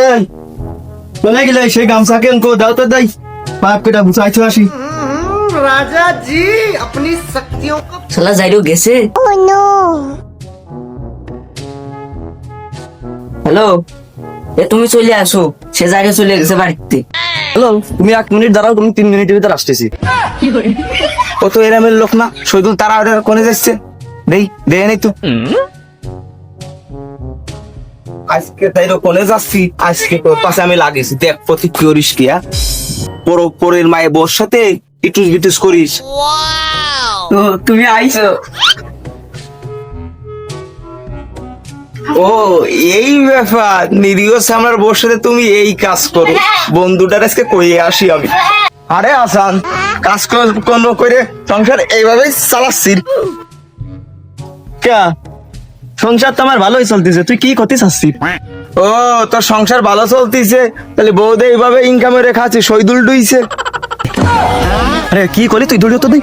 এই কোনে গেলে সেই গামছা কেন কো দাও তো দাই পাপ কেটা বুঝাইছো আসি राजा जी अपनी शक्तियों को শালা যাইরো গেছে। হ্যালো, এ তুমি চলে আসো, সে যাইরো চলে গেছে বাড়িতে। হ্যালো, তুমি 1 মিনিট দাঁড়াও, তুমি 3 মিনিটের ভিতর আসতেছি। ও তো এরামের লোক না, শহীদুল তারা কোনে যাচ্ছে দেই দেয় নাই তো। আজকে তাইরো কোনে যাচ্ছি, আজকে তোর পাশে আমি লাগেছি, দেখ প্রতি করিস কি পরের মায়ের বউর সাথে ইটুস বিটুস করিস। তো তুমি আইছো? ও এই ব্যাপার, নিরীহ সামলার বউর সাথে তুমি এই কাজ করো। বন্ধুটার আজকে কইয়ে আসি আমি। আরে আসান, কাজ কর্ম করে সংসার এইভাবেই চালাচ্ছি। কে সংসার তো আমার ভালোই চলতেছে, তুই কি করতে চাচ্ছিস? ও তোর সংসার ভালো চলতেছে, তাহলে বউদে এইভাবে ইনকামে রেখাচ্ছি, শহীদুল ডুইছে। আরে কি করলি তুই? দৌড়িয়ে তো দিই,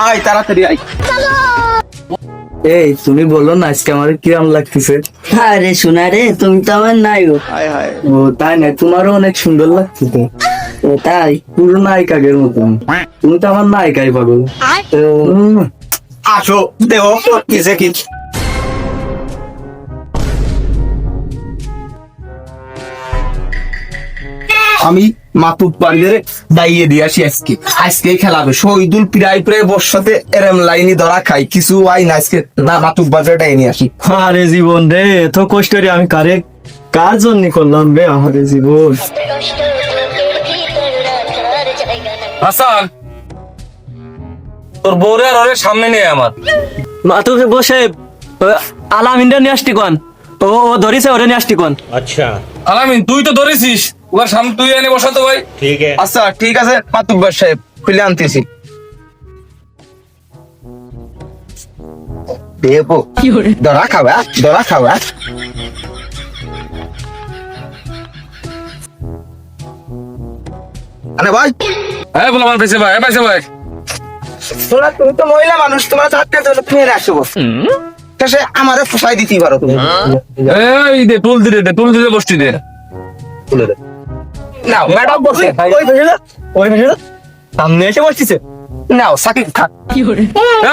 আয় তাড়াতাড়ি আয়। এই তুমি বলো না আজকে আমার কিরম লাগতেছে? আরে শোনা রে, তুমি তো আমার নাই গো। ও তাই না, তোমারও অনেক সুন্দর লাগতেছে। ও তাই? পুরো নায়িকাগের মতন, তুমি তো আমার নায়িকাই পাগল। আসো দেহ কিসে কি আমি মাতুব পারিয়ে দাইয়ে দিয়ে আসি। আজকে খেলাবে শহীদুল প্রায় বর্ষাতে এরম লাইনি ধরা খাই, কিছু আই না আজকে না মাতুব বাজারটাই নিয়ে আসি। আরে জীবন রে, এত কষ্ট রে আমি কার জন্য করলাম রে আমাদের জীবন। হাসান, তোর বউরে আর ওরে সামনে নিয়ে আমার মাতুব বসে আলাম ইন্ডিয়া নিয়ে আসটি কোন, ও ধরিছে ওরে নিয়ে আসটি কোন। আলামিন, তুই তো ধরেছিস, ওর সামনে তুই এনে বসাতো ভাই। আচ্ছা ঠিক আছে মাতুব্বর সাহেব, খুলে আনতেছি। দেবো দরা খাওয়া, দরা খাওয়া। আরে ভাই, হ্যাঁ বল আমার পেছে ভাই, পেছে ভাই। তুমি তো মহিলা মানুষ, তোমার চারটে জন্য ফের আসবো, সে আমাদের ফসাই দিতেই পারো তুমি। এই দে টুল দিতে বসতি দে। নাও ম্যাডাম বসে, ওই ভেসে সামনে এসে বসতেছে। নাও সাকিব খান।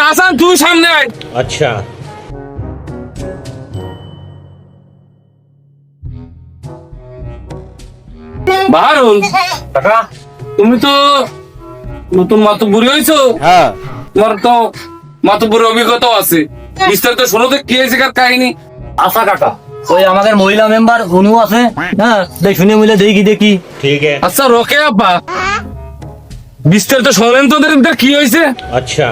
হাসান তুই সামনে আয়। বাহারুল কাকা, তুমি তো নতুন মাতব্বরি হয়েছো। হ্যাঁ, তোমার তো মাতব্বরের অভিজ্ঞতা আছে, বিস্তারিত শোনো তো কি হয়েছে কার কাহিনী। আশা কাকা, ওই আমাদের মহিলা মেম্বার হনু আছে, হ্যাঁ দেখ শুনে মিলে দেখি। ठीक है। আচ্ছা রোকে আপা, বিস্তারিত শোনেন তো ওদের ভিতর কি হয়েছে। अच्छा।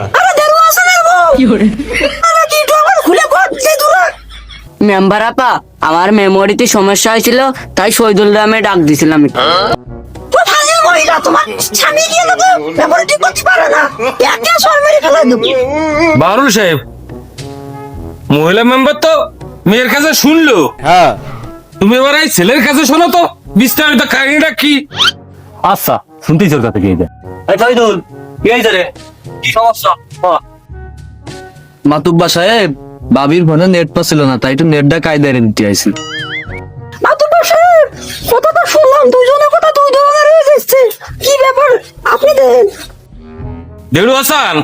মেম্বার আপা, আমার মেমোরিতে সমস্যা হয়েছিল, তাই শহীদুল রামে ডাক দিছিলাম। বাহারুল সাহেব, মহিলা মেম্বার তো মেয়ের কাছে শুনলো, हाँ। তুমি এবার এই ছেলের কাছে শোনো তো বিস্তারিত কাহিনীটা কি। আচ্ছা শুনতেই চোর কাছে গিয়ে এই শহীদুল, কি হয়েছে রে, কি সমস্যা? মাতুব্বা সাহেব, বাবির ফোনে নেট পাচ্ছিল না, তাই একটু নেটটা কায়দায় নিতে আইছি। কথাটা শুনলাম, দুজনের কথা দুই ধরনের হয়ে যাচ্ছে, কি ব্যাপার আপনি দেখেন। দেড়ু হাসান,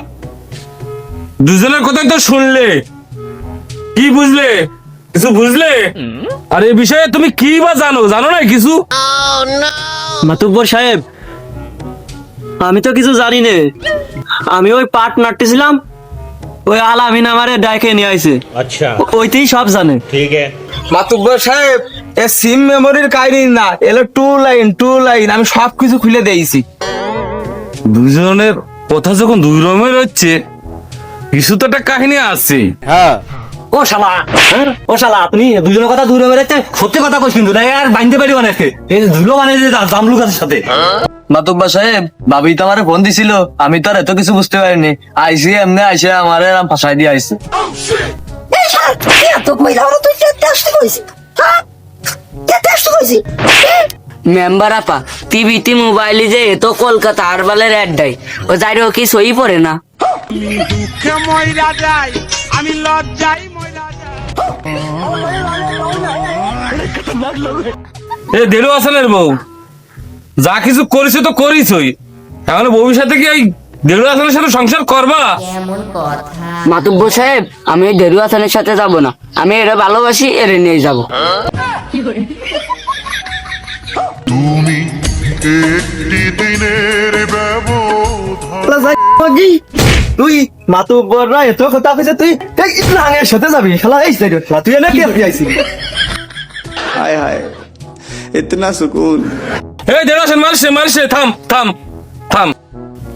দুজনের কথাই তো শুনলে, কি বুঝলে, কিছু বুঝলে? আর এই বিষয়ে তুমি কি বা জানো না কিছু? মাতুব্বর সাহেব, আমি তো কিছু জানি না, আমি ওই পাট নাটতেছিলাম, ওই আলামিন আমারে ডাইকে নিয়ে আইছে, अच्छा। ওইতেই সব জানে। ठीक है। মাতুব্বর সাহেব, এ সিম মেমোরির কাহিনী না, এলো টু লাইন, আমি সবকিছু খুলে দিয়েছি। দুজনের কথা যখন দুই রকমের হচ্ছে, কিছু তো একটা কাহিনী আছে। हाँ। ও শালা, ও শালা, আপনি দুজনের কথা দূরে বেড়াচ্ছে, সত্যি কথা কইস কিন্তু না আর বাইন্দে পারি অনেকে, এই ধুলো মানে যে জামলু গাছের সাথে। মাতুব্বা সাহেব, বাবি তো আমারে ফোন দিছিল, আমি তো আর এত কিছু বুঝতে পারিনি, আইসি এমনি আইসে আমারে ফাঁসাই দিয়ে আইসে। মেম্বার আপা, টিভিতে মোবাইলে যে এত কলকাতা হারবালের অ্যাড দেয়, ও যাইরো কি সই পড়ে না। দুঃখে ময়রা যায়, আমি লজ্জায় ময়রা যায়। এ দেলু হাসানের বউ যা কিছু করিস তো করিসই, এখন ভবিষ্যতে কি ওই দেলু হাসানের সাথে সংসার করবা? মাতুব্বর সাহেব, আমি ওই দেরু হাসানের সাথে যাব না, আমি এরা ভালোবাসি, এরে নিয়ে যাব। তুমি একটি দিনের ব্যবধান তুই মাতুব্বররা এত কথা কইছে, তুই এই লাঙের সাথে যাবি শালা? এই সাইড শালা তুই এনে কি আইছিস? हाय हाय इतना सुकून। এ দেলু হাসান মারিস মারিস, থাম থাম থাম।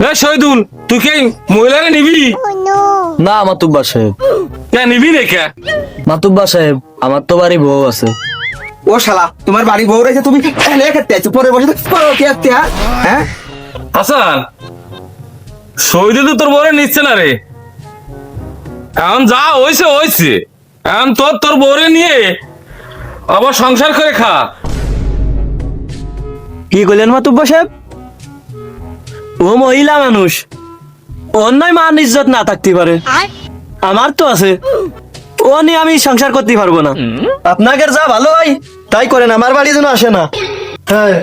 এ শহীদুল, তুই কি মহিলারে নিবি? না মাতুব্বার সাহেব, কে নিবি রে কে? মাতুব্বার সাহেব আমার তো বাড়ি বউ আছে। ও শালা, তোমার বাড়ি বউ রেখে তুমি এখানে খেতে আছো, পরে বসে কে আসতে? হ্যাঁ হাসান, শহীদুল তো তোর বউরে নিচ্ছে না রে। এখন যা হয়েছে হয়েছে, এখন তোর বউরে নিয়ে আবার সংসার করে খা। কি কইলেন মাতুব্বর সাহেব? ও মহিলা মানুষ, ওর নয় মান ইজ্জত না থাকতে পারে, আমার তো আছে। ও নিয়ে আমি সংসার করতে পারবো না। আপনাকে যা ভালো হয় তাই করেন, আমার বাড়ি যেন আসে না। হ্যাঁ,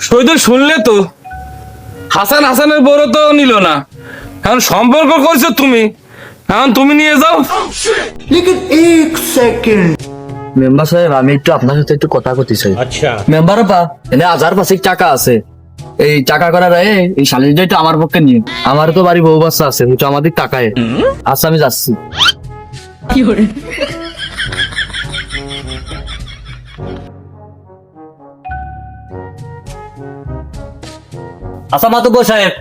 শহীদুল শুনলে তো, হাসানের বউরও তো নিল না, এখন সম্পর্ক করছো তুমি, এখন তুমি নিয়ে যাও। लेकिन एक सेकंड মেম্বার সাহেব আমি একটু আপনার সাথে একটু কথা করতে চাই। আচ্ছা মেম্বার আপা, এনে 1000 টাকা আছে, এই টাকা করার এই শালিটা একটু আমার পক্ষে নিয়ে, আমার তো বাড়ি বউ বাচ্চা আছে, একটু আমাদের টাকায়। আচ্ছা আমি যাচ্ছি। আচ্ছা মাতুব্বর সাহেব,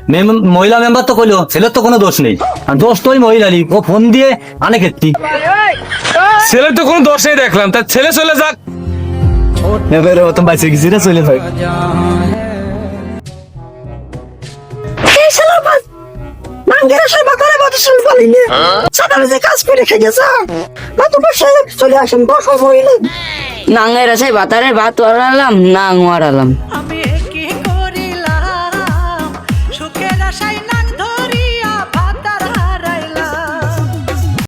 মহিলা মেম্বার তো কইলো ছেলের তো কোনো দোষ নেই, আর দোষ তো ওই মহিলারই, ও ফোন দিয়ে আনে ক্ষেত্রে। ছেলে তো কোনো দোষ নেই দেখলাম, তার ছেলে চলে যাক। এবারে ও তো বাইসে গেছি রে, চলে ভাই। নাঙ্গের আছে ভাতারে ভাত ওয়ারালাম, নাং ওয়ারালাম।